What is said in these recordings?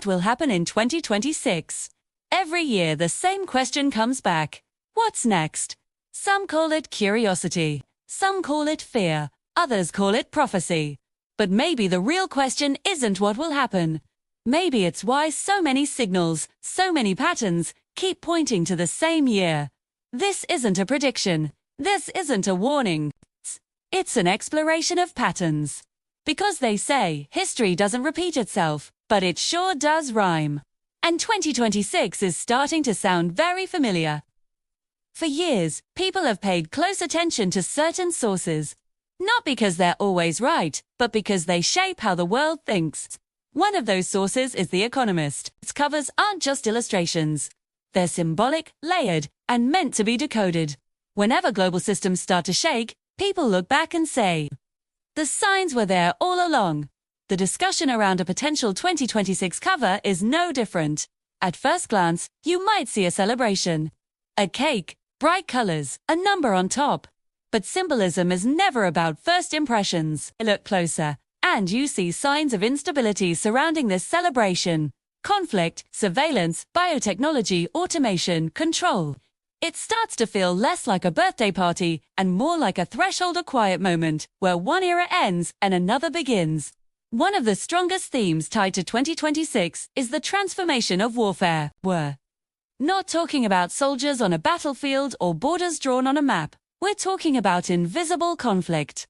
What will happen in 2026? Every year the same question comes back. What's next? Some call it curiosity, some call it fear, others call it prophecy. But maybe the real question isn't what will happen. Maybe it's why so many signals, so many patterns, keep pointing to the same year. This isn't a prediction. This isn't a warning. It's an exploration of patterns. Because they say history doesn't repeat itself, but it sure does rhyme. And 2026 is starting to sound very familiar. For years, people have paid close attention to certain sources. Not because they're always right, but because they shape how the world thinks. One of those sources is The Economist. Its covers aren't just illustrations. They're symbolic, layered, and meant to be decoded. Whenever global systems start to shake, people look back and say, the signs were there all along. The discussion around a potential 2026 cover is no different. At first glance, you might see a celebration. A cake, bright colors, a number on top. But symbolism is never about first impressions. Look closer, and you see signs of instability surrounding this celebration. Conflict, surveillance, biotechnology, automation, control. It starts to feel less like a birthday party and more like a threshold or quiet moment where one era ends and another begins. One of the strongest themes tied to 2026 is the transformation of warfare. We're not talking about soldiers on a battlefield or borders drawn on a map. We're talking about invisible conflict.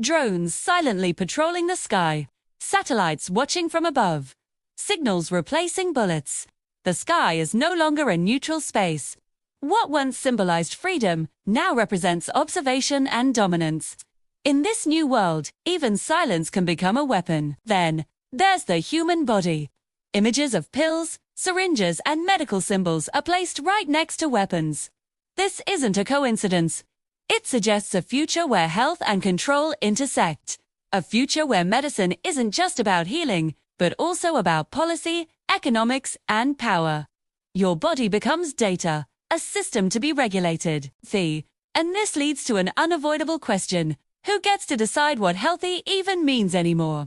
Drones silently patrolling the sky, satellites watching from above, signals replacing bullets. The sky is no longer a neutral space. What once symbolized freedom now represents observation and dominance. In this new world, even silence can become a weapon. Then, there's the human body. Images of pills, syringes, and medical symbols are placed right next to weapons. This isn't a coincidence. It suggests a future where health and control intersect. A future where medicine isn't just about healing, but also about policy, economics, and power. Your body becomes data, a system to be regulated. And this leads to an unavoidable question. Who gets to decide what healthy even means anymore?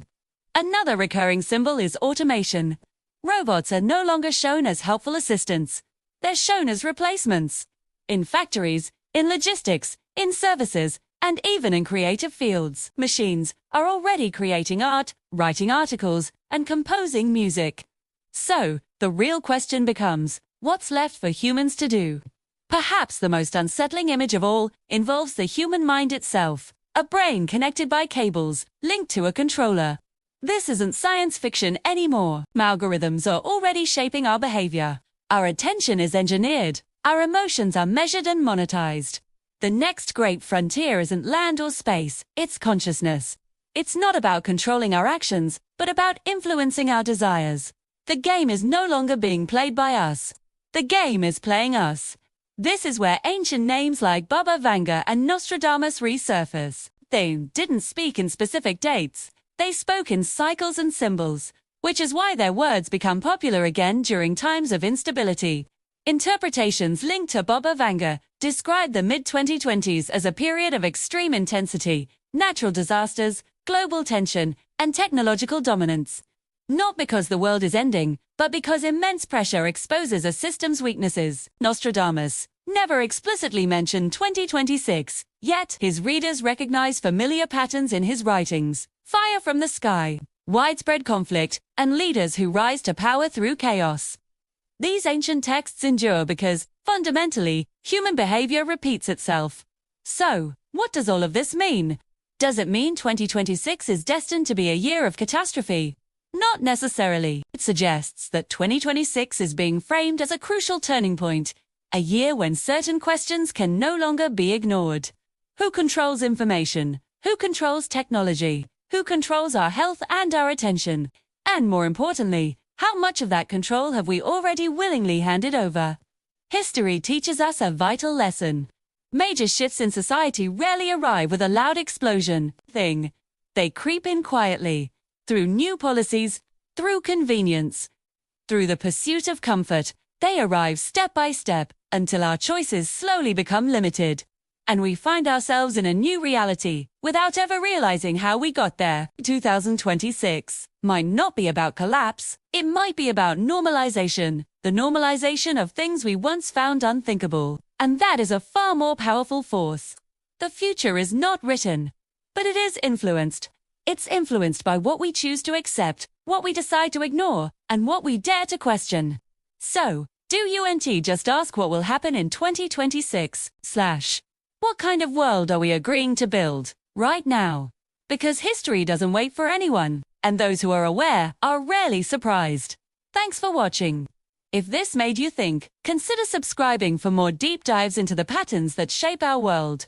Another recurring symbol is automation. Robots are no longer shown as helpful assistants. They're shown as replacements. In factories, in logistics, in services, and even in creative fields, machines are already creating art, writing articles, and composing music. So, the real question becomes, what's left for humans to do? Perhaps the most unsettling image of all involves the human mind itself, a brain connected by cables, linked to a controller. This isn't science fiction anymore. Algorithms are already shaping our behavior. Our attention is engineered. Our emotions are measured and monetized. The next great frontier isn't land or space, it's consciousness. It's not about controlling our actions, but about influencing our desires. The game is no longer being played by us. The game is playing us. This is where ancient names like Baba Vanga and Nostradamus resurface. They didn't speak in specific dates. They spoke in cycles and symbols, which is why their words become popular again during times of instability. Interpretations linked to Baba Vanga describe the mid-2020s as a period of extreme intensity, natural disasters, global tension, and technological dominance. Not because the world is ending, but because immense pressure exposes a system's weaknesses. Nostradamus never explicitly mentioned 2026, yet his readers recognize familiar patterns in his writings: fire from the sky, widespread conflict, and leaders who rise to power through chaos. These ancient texts endure because, fundamentally, human behavior repeats itself. So, what does all of this mean? Does it mean 2026 is destined to be a year of catastrophe? Not necessarily. It suggests that 2026 is being framed as a crucial turning point, a year when certain questions can no longer be ignored. Who controls information? Who controls technology? Who controls our health and our attention? And more importantly, how much of that control have we already willingly handed over? History teaches us a vital lesson. Major shifts in society rarely arrive with a loud explosion. They creep in quietly, through new policies, through convenience, through the pursuit of comfort. They arrive step by step, until our choices slowly become limited. and we find ourselves in a new reality without ever realizing how we got there. 2026 might not be about collapse, it might be about normalization, the normalization of things we once found unthinkable. And that is a far more powerful force. The future is not written, but it is influenced. It's influenced by what we choose to accept, what we decide to ignore, and what we dare to question. So, do UNT just ask what will happen in 2026 / what kind of world are we agreeing to build right now? Because history doesn't wait for anyone, and those who are aware are rarely surprised. Thanks for watching. If this made you think, consider subscribing for more deep dives into the patterns that shape our world.